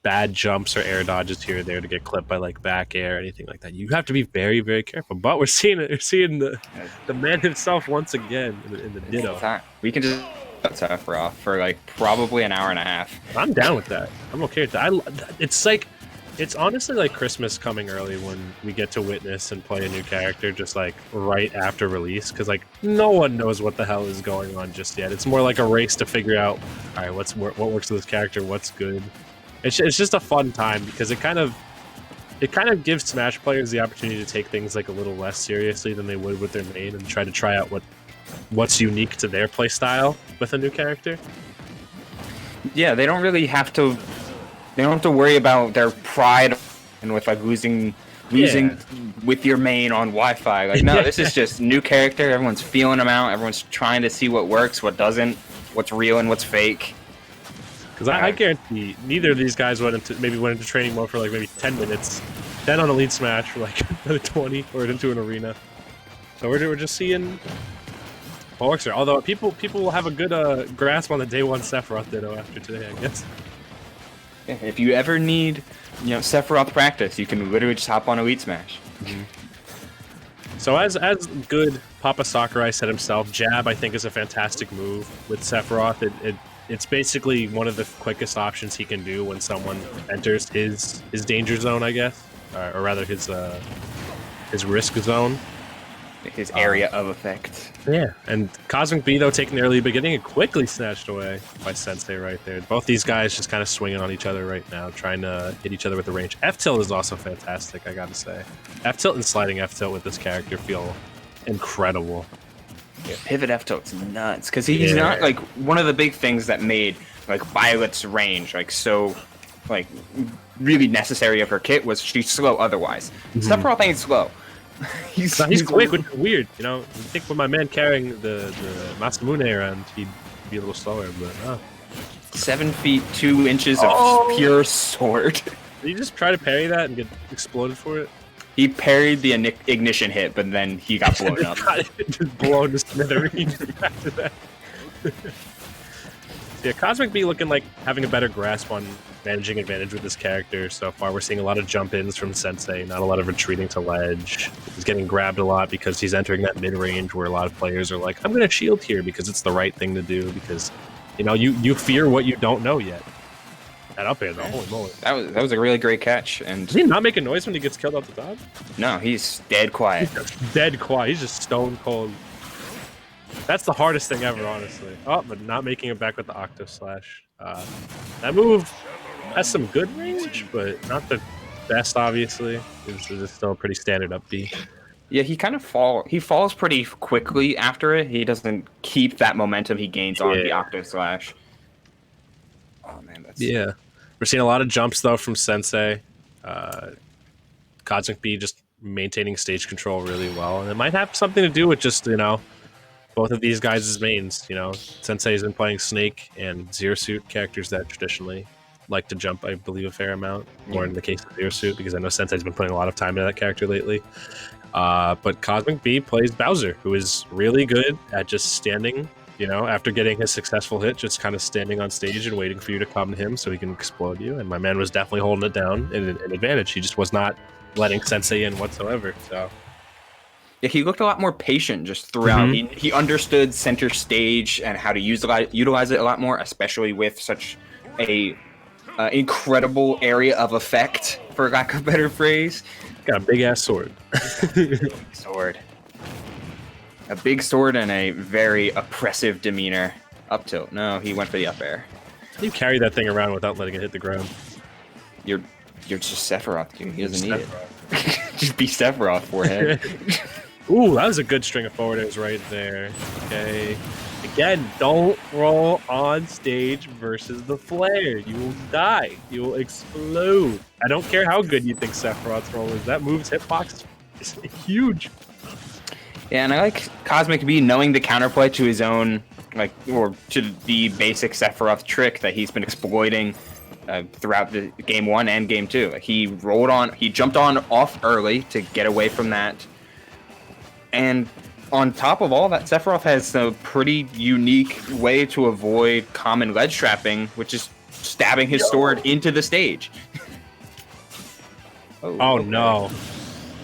bad jumps or air dodges here or there to get clipped by like back air or anything like that. You have to be very, very careful. But we're seeing it. We're seeing the man himself once again in the ditto. We can just Sephiroth for like probably an hour and a half. I'm down with that. I'm okay with that. It's honestly like Christmas coming early when we get to witness and play a new character just like right after release, because like no one knows what the hell is going on just yet. It's more like a race to figure out, all right, what works with this character, what's good. It's just a fun time because it kind of gives Smash players the opportunity to take things like a little less seriously than they would with their main and try out what's unique to their play style with a new character. Yeah, they don't really have to. They don't have to worry about their pride and with like losing with your main on Wi-Fi. Like, no, this is just new character. Everyone's feeling them out. Everyone's trying to see what works, what doesn't, what's real and what's fake. Because I guarantee neither of these guys went into training mode for like maybe 10 minutes, then on a lead smash for like another 20 or into an arena. So we're just seeing what works there. Although people will have a good grasp on the day one Sephiroth ditto after today, I guess. If you ever need, Sephiroth practice, you can literally just hop on Elite Smash. Mm-hmm. So as good Papa Sakurai said himself, jab I think is a fantastic move with Sephiroth. It's basically one of the quickest options he can do when someone enters his danger zone, I guess, or rather his risk zone. His area of effect. Yeah, and cosmicb, though, taking the early beginning and quickly snatched away by Sensei right there. Both these guys just kind of swinging on each other right now, trying to hit each other with the range. F-tilt is also fantastic, I gotta say. F-tilt and sliding F-tilt with this character feel incredible. Yeah, pivot F-tilt's nuts, because he's not, like, one of the big things that made, like, Violet's range, like, so, like, really necessary of her kit was she's slow otherwise. Sephiroth ain't slow. He's quick, which is weird, I think with my man carrying the Masamune around, he'd be a little slower, but 7 feet 2 inches of pure sword. Did he just try to parry that and get exploded for it? He parried the ignition hit, but then he got blown up. Just blown to smithereens after that. Yeah, cosmicb looking like having a better grasp on managing advantage with this character so far. We're seeing a lot of jump-ins from Sensei, not a lot of retreating to ledge. He's getting grabbed a lot because he's entering that mid-range where a lot of players are like, I'm going to shield here because it's the right thing to do, because, you fear what you don't know yet. That up air, though, holy moly. That was a really great catch. And does he not make a noise when he gets killed off the top? No, he's dead quiet. He's just dead quiet. He's just stone cold. That's the hardest thing ever, honestly. Oh, but not making it back with the Octo Slash. That move has some good range, but not the best, obviously. It's still a pretty standard up B. Yeah, he kind of falls pretty quickly after it. He doesn't keep that momentum he gains on the Octo Slash. Oh, man, that's... Yeah. We're seeing a lot of jumps, though, from Sensei. cosmicb just maintaining stage control really well. And it might have something to do with just, both of these guys' mains. Sensei's been playing Snake and Zero Suit, characters that traditionally like to jump, I believe, a fair amount, more in the case of Zero Suit, because I know Sensei's been putting a lot of time into that character lately. But cosmicb plays Bowser, who is really good at just standing, after getting his successful hit, just kind of standing on stage and waiting for you to come to him so he can explode you. And my man was definitely holding it down in an advantage. He just was not letting Sensei in whatsoever. So yeah, he looked a lot more patient just throughout. He understood center stage and how to utilize it a lot more, especially with such a incredible area of effect, for lack of a better phrase. Got a big ass sword. A big sword and a very oppressive demeanor. Up tilt. No, he went for the up air. You carry that thing around without letting it hit the ground. You're just Sephiroth, dude. He doesn't need it. Just be Sephiroth, forehead. Ooh, that was a good string of forwarders right there. Okay. Again, don't roll on stage versus the flare. You will die. You will explode. I don't care how good you think Sephiroth's roll is. That move's hitbox is huge. Yeah, and I like cosmicb knowing the counterplay to his own, or to the basic Sephiroth trick that he's been exploiting throughout the game 1 and game 2. He jumped on off early to get away from that. And on top of all that, Sephiroth has a pretty unique way to avoid common ledge trapping, which is stabbing his sword into the stage. Oh okay. No.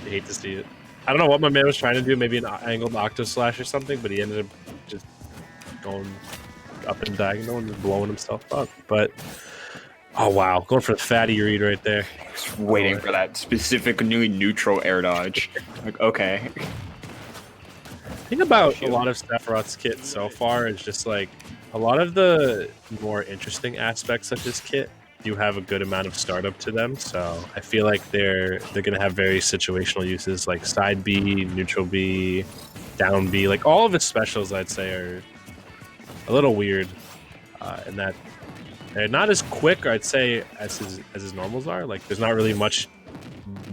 I hate to see it. I don't know what my man was trying to do, maybe an angled octo slash or something, but he ended up just going up and diagonal and blowing himself up. But oh wow, going for the fatty read right there. Just waiting for that specific new neutral air dodge. Like, okay. The thing about a lot of Sephiroth's kit so far is just like a lot of the more interesting aspects of his kit do have a good amount of startup to them, so I feel like they're gonna have very situational uses like side B, neutral B, down B. Like all of his specials, I'd say, are a little weird in that they're not as quick, I'd say, as his normals are. Like there's not really much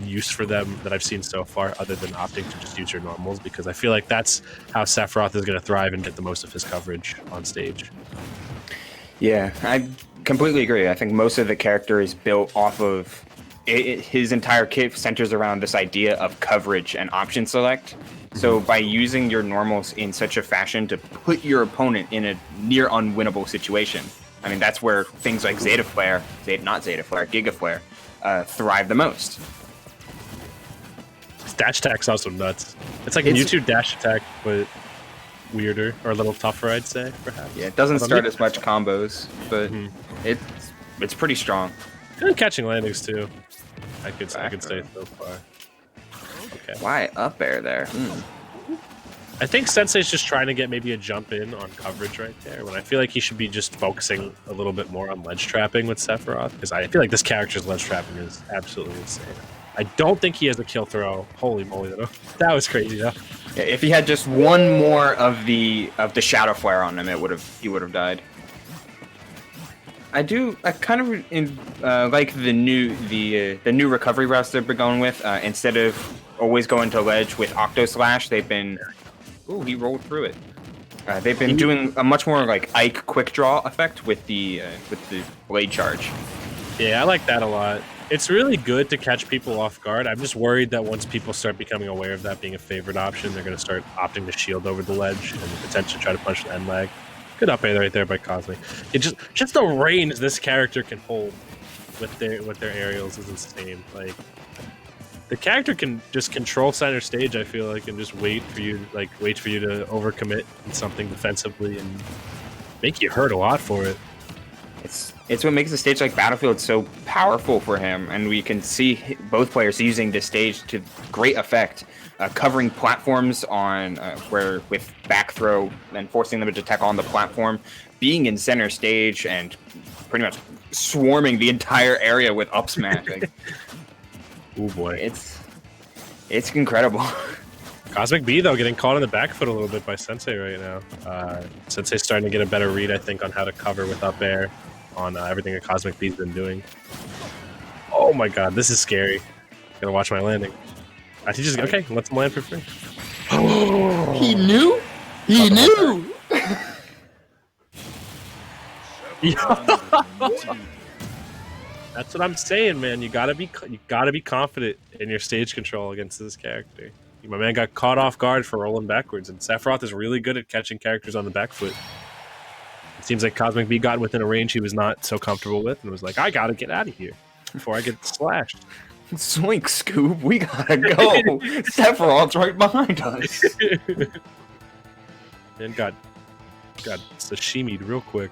use for them that I've seen so far, other than opting to just use your normals, because I feel like that's how Sephiroth is gonna thrive and get the most of his coverage on stage. Yeah, I completely agree. I think most of the character is built off of his entire kit centers around this idea of coverage and option select. So by using your normals in such a fashion to put your opponent in a near unwinnable situation, I mean, that's where things like Zeta Flare, Giga Flare, thrive the most. His dash attack's also nuts. It's like a Mewtwo dash attack, but weirder or a little tougher, I'd say, perhaps. Yeah, it doesn't start as much combos, but it's pretty strong. Good catching landings too. I could say so far. Okay. Why up air there? I think Sensei's just trying to get maybe a jump in on coverage right there, when I feel like he should be just focusing a little bit more on ledge trapping with Sephiroth, because I feel like this character's ledge trapping is absolutely insane. I don't think he has a kill throw. Holy moly, though. That was crazy, though. Yeah, if he had just one more of the shadow flare on him, he would have died. I kind of like the new recovery routes they've been going with. Instead of always going to ledge with Octo Slash, they've been. Ooh, he rolled through it. They've been doing a much more like Ike quick draw effect with the blade charge. Yeah, I like that a lot. It's really good to catch people off guard. I'm just worried that once people start becoming aware of that being a favorite option, they're going to start opting to shield over the ledge and potentially try to punch the end lag. Good up air right there by Cosmic. It just the range this character can hold with their aerials is insane. Like the character can just control center stage, I feel like, and just wait for you to overcommit in something defensively and make you hurt a lot for it. It's what makes a stage like Battlefield so powerful for him, and we can see both players using this stage to great effect, covering platforms on where with back throw and forcing them to attack on the platform, being in center stage and pretty much swarming the entire area with up smash. Like, oh boy, it's incredible. cosmicb though getting caught on the back foot a little bit by Sensei right now. Sensei's starting to get a better read, I think, on how to cover with up air on everything that cosmicb's been doing. Oh my god, this is scary. Gotta watch my landing. I think just okay, let's land for free. He knew. He knew. That's what I'm saying, man. You gotta be confident in your stage control against this character. My man got caught off guard for rolling backwards, and Sephiroth is really good at catching characters on the back foot. It seems like cosmicb got within a range he was not so comfortable with, and was like, I gotta get out of here before I get slashed. Swink, Scoob, we gotta go. Sephiroth's right behind us. And got sashimi'd real quick.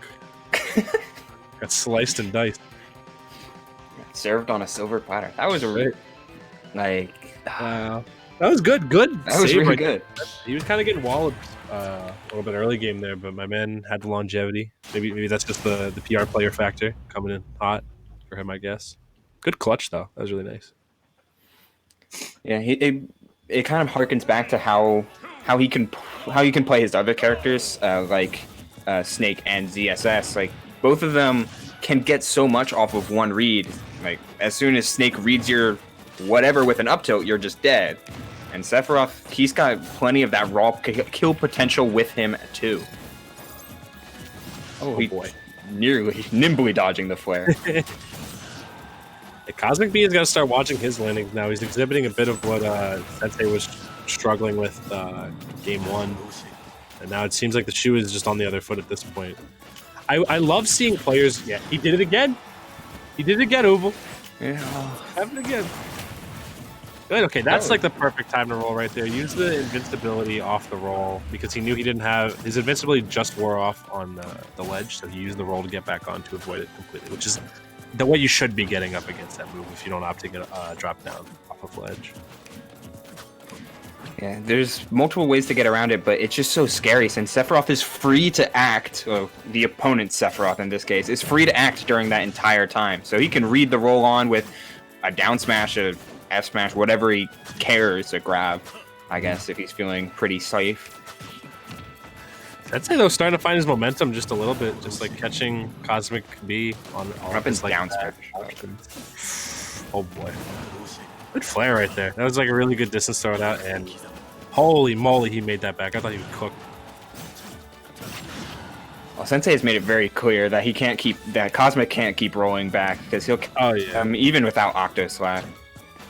Got sliced and diced. Served on a silver platter. That was a wow. That was good. Good. That was really good. He was kind of getting walloped a little bit early game there, but my man had the longevity. Maybe that's just the PR player factor coming in hot for him, I guess. Good clutch though. That was really nice. Yeah, it kind of harkens back to how he can play his other characters like Snake and ZSS. Like both of them can get so much off of one read. Like as soon as Snake reads your whatever with an up tilt, you're just dead. And Sephiroth, he's got plenty of that raw kill potential with him too. Oh boy. Nearly nimbly dodging the flare. cosmicb has got to start watching his landings now. He's exhibiting a bit of what Sensei was struggling with game one. And now it seems like the shoe is just on the other foot at this point. I love seeing players. Yeah, he did it again. He did it again, Uval. Yeah. Have it again. Good. Okay, that's like the perfect time to roll right there. Use the invincibility off the roll because he knew he didn't have his invincibility just wore off on the ledge, so he used the roll to get back on to avoid it completely, which is the way you should be getting up against that move if you don't opt to get drop down off of ledge. Yeah, there's multiple ways to get around it, but it's just so scary since Sephiroth is free to act, or the opponent's Sephiroth in this case, is free to act during that entire time. So he can read the roll on with a down smash, a F smash, whatever he cares to grab, I guess, if he's feeling pretty safe. I'd say though, starting to find his momentum just a little bit, just like catching Cosmic B on all Up his and like down bad smash. options. Oh boy, good flare right there. That was like a really good distance throw out, and holy moly, he made that back. I thought he would cook. Well, Sensei has made it very clear that he can't keep that Cosmic can't keep rolling back because he'll even without Octo Slap.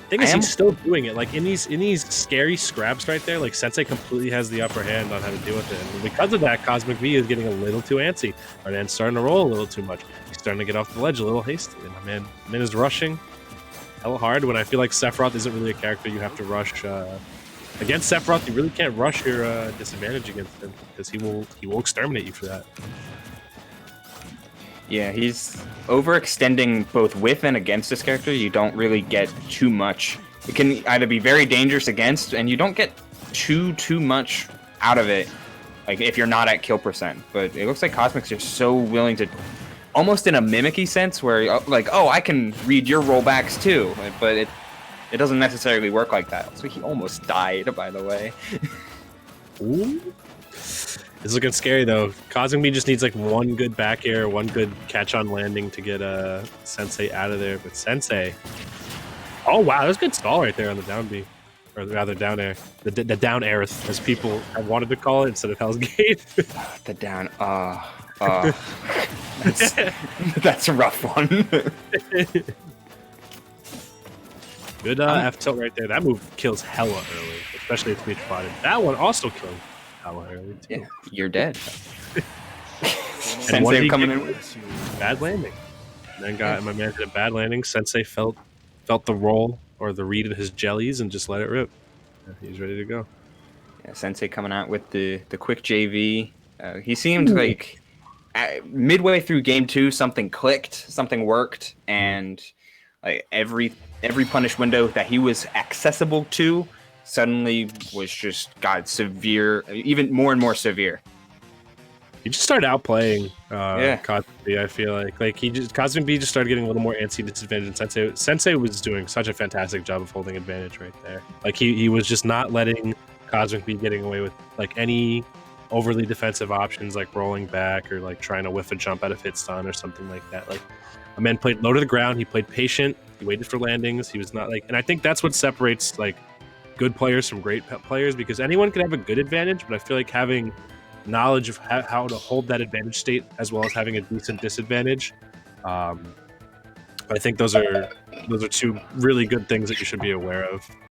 Thing is, he's still doing it. Like in these scary scraps right there, like Sensei completely has the upper hand on how to deal with it. And because of that, Cosmic V is getting a little too antsy. Our man's starting to roll a little too much. He's starting to get off the ledge a little hasty. And my man is rushing hella hard when I feel like Sephiroth isn't really a character you have to rush. Against Sephiroth, you really can't rush your disadvantage against him because he will exterminate you for that. Yeah, he's overextending both with and against this character. You don't really get too much. It can either be very dangerous against, and you don't get too much out of it, like if you're not at kill percent. But it looks like Cosmic's just so willing to, almost in a mimicky sense, where like, oh, I can read your rollbacks too, but it doesn't necessarily work like that. So he almost died, by the way. Ooh. It's looking scary though. Cosmic B just needs like one good back air, one good catch on landing to get Sensei out of there. But Sensei, oh wow, that's good stall right there on the down B, or rather down air, the down air as people have wanted to call it instead of Hell's Gate. The down, that's a rough one. Good F tilt right there. That move kills hella early, especially if we spotted. That one also killed hella early too. Yeah, you're dead. Sensei coming in with bad landing. And then got my man did a bad landing. Sensei felt the roll or the read of his jellies and just let it rip. He's ready to go. Yeah, Sensei coming out with the quick JV. He seemed like midway through game 2, something clicked, something worked, and like every punish window that he was accessible to suddenly was just got severe, even more and more severe. He just started outplaying Cosmic B, I feel like Cosmic B just started getting a little more antsy disadvantage than Sensei was doing such a fantastic job of holding advantage right there. Like he was just not letting Cosmic B getting away with like any overly defensive options like rolling back or like trying to whiff a jump out of hit stun or something like that. Like a man played low to the ground, he played patient, he waited for landings, he was not like, and I think that's what separates like good players from great players, because anyone can have a good advantage, but I feel like having knowledge of how to hold that advantage state as well as having a decent disadvantage, I think those are two really good things that you should be aware of.